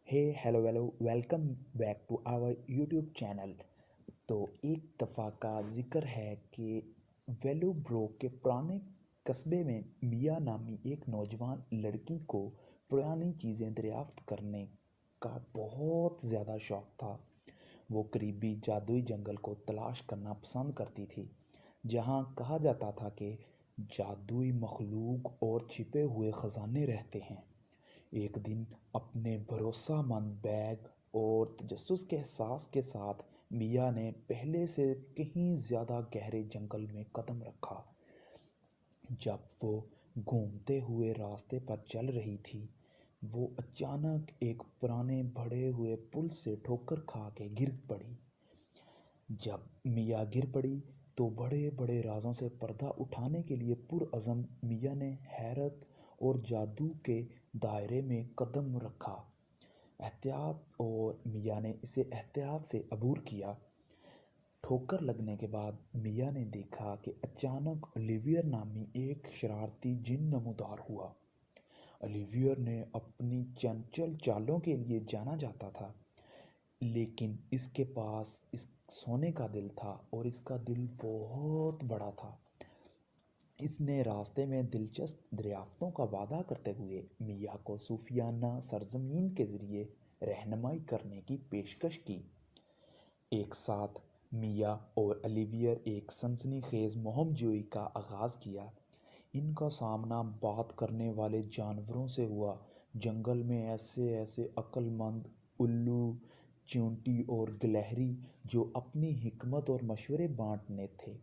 Hello वेलो welcome back to our YouTube channel. तो एक दफ़ा का ज़िक्र है कि वेलो ब्रो के पुराने कस्बे में मिया नामी एक नौजवान लड़की को पुरानी चीज़ें दरियाफ्त करने का बहुत ज़्यादा शौक़ था। वो करीबी जादुई जंगल को तलाश करना पसंद करती थी, जहाँ कहा जाता था कि जादुई मखलूक और छिपे हुए ख़जाने रहते हैं। एक दिन अपने भरोसामंद बैग और तजस्सुस के एहसास के साथ मिया ने पहले से कहीं ज़्यादा गहरे जंगल में कदम रखा। जब वो घूमते हुए रास्ते पर चल रही थी, वो अचानक एक पुराने बढ़े हुए पुल से ठोकर खा के गिर पड़ी। जब मिया गिर पड़ी तो बड़े बड़े राजों से पर्दा उठाने के लिए पुरअज़म मिया ने हैरत और जादू के दायरे में कदम रखा। एहतियात और मिया ने इसे एहतियात से अबूर किया। ठोकर लगने के बाद मिया ने देखा कि अचानक ओलिवियर नामी एक शरारती जिन नमूदार हुआ। ओलिवियर ने अपनी चंचल चालों के लिए जाना जाता था, लेकिन इसके पास इस सोने का दिल था और इसका दिल बहुत बड़ा था। इसने रास्ते में दिलचस्प दरियाफ्तों का वादा करते हुए मिया को सूफियाना सरजमीन के ज़रिए रहनुमाई करने की पेशकश की। एक साथ मिया और ओलिवियर एक सनसनीखेज मुहिम-जोई का आगाज़ किया। इनका सामना बात करने वाले जानवरों से हुआ। जंगल में ऐसे ऐसे अक्लमंद उल्लू, चींटी और गिलहरी जो अपनी हिकमत और मशवरे बांटने थे।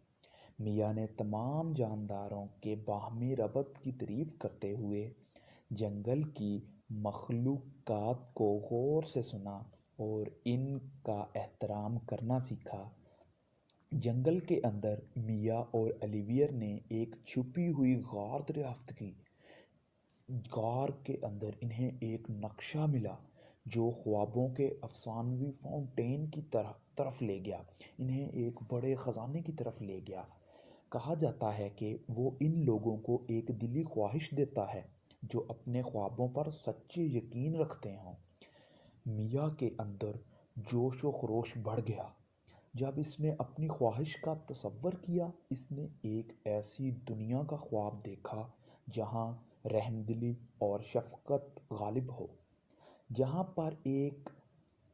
मिया ने तमाम जानदारों के बाहमी रबत की तारीफ करते हुए जंगल की मखलूक़ात को गौर से सुना और इनका एहतराम करना सीखा। जंगल के अंदर मिया और ओलिवियर ने एक छुपी हुई गार दरियाफ्त की। गार के अंदर इन्हें एक नक्शा मिला जो ख्वाबों के अफसानवी फाउंटेन की तरफ ले गया। इन्हें एक बड़े ख़जाने की तरफ ले गया। कहा जाता है कि वो इन लोगों को एक दिली ख्वाहिश देता है जो अपने ख्वाबों पर सच्चे यकीन रखते हों। मिया के अंदर जोश व खरोश बढ़ गया जब इसने अपनी ख्वाहिश का तसव्वुर किया। इसने एक ऐसी दुनिया का ख्वाब देखा जहाँ रहमदिली और शफ़क़त गालिब हो, जहाँ पर एक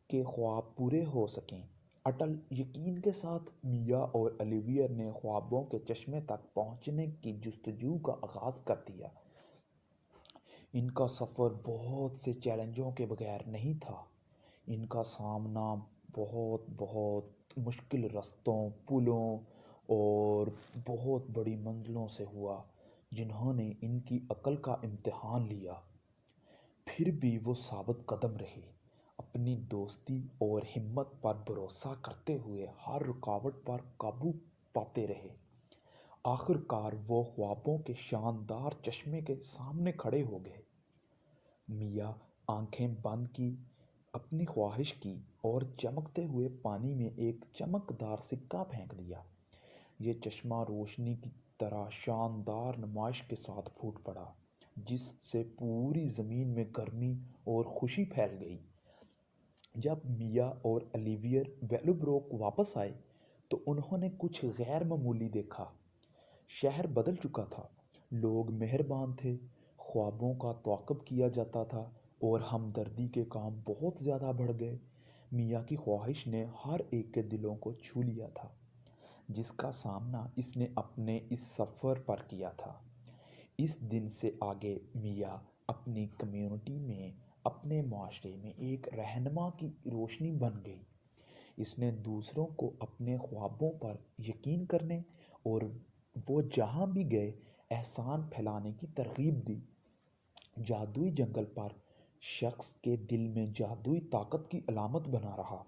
के ख्वाब पूरे हो सकें। अटल यकीन के साथ मिया और ओलिवियर ने ख्वाबों के चश्मे तक पहुँचने की जुस्तजू का आगाज़ कर दिया। इनका सफ़र बहुत से चैलेंजों के बगैर नहीं था। इनका सामना बहुत बहुत मुश्किल रास्तों, पुलों और बहुत बड़ी मंजिलों से हुआ, जिन्होंने इनकी अक्ल का इम्तिहान लिया। फिर भी वो साबित कदम रहे, अपनी दोस्ती और हिम्मत पर भरोसा करते हुए हर रुकावट पर काबू पाते रहे। आखिरकार वो ख्वाबों के शानदार चश्मे के सामने खड़े हो गए। मिया आंखें बंद की, अपनी ख्वाहिश की और चमकते हुए पानी में एक चमकदार सिक्का फेंक दिया। ये चश्मा रोशनी की तरह शानदार नुमाइश के साथ फूट पड़ा, जिससे पूरी ज़मीन में गर्मी और खुशी फैल गई। जब मिया और ओलिवियर वेलोब्रोक वापस आए तो उन्होंने कुछ गैर मामूली देखा। शहर बदल चुका था। लोग मेहरबान थे, ख्वाबों का तौक़ुफ़ किया जाता था और हमदर्दी के काम बहुत ज़्यादा बढ़ गए। मिया की ख्वाहिश ने हर एक के दिलों को छू लिया था, जिसका सामना इसने अपने इस सफ़र पर किया था। इस दिन से आगे मिया अपनी कम्युनिटी में, अपने माशरे में एक रहनुमा की रोशनी बन गई। इसने दूसरों को अपने ख्वाबों पर यकीन करने और वो जहाँ भी गए एहसान फैलाने की तरगीब दी। जादुई जंगल पर शख्स के दिल में जादुई ताकत की अलामत बना रहा।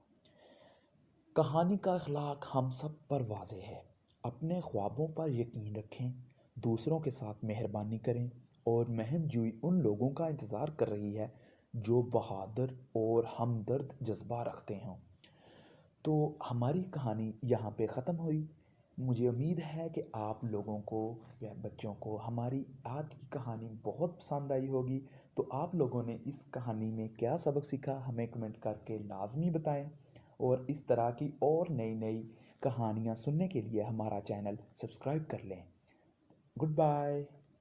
कहानी का अखलाक हम सब पर वाज़ेह है। अपने ख्वाबों पर यकीन रखें, दूसरों के साथ मेहरबानी करें और महम-जूई उन लोगों का इंतज़ार कर रही है जो बहादुर और हमदर्द जज़्बा रखते हों। तो हमारी कहानी यहाँ पे ख़त्म हुई। मुझे उम्मीद है कि आप लोगों को या बच्चों को हमारी आज की कहानी बहुत पसंद आई होगी। تو آپ لوگوں نے اس کہانی میں کیا سبق سیکھا ہمیں کمنٹ کر کے لازمی بتائیں، اور اس طرح کی اور نئی نئی کہانیاں سننے کے لیے ہمارا چینل سبسکرائب کر لیں۔ Good bye.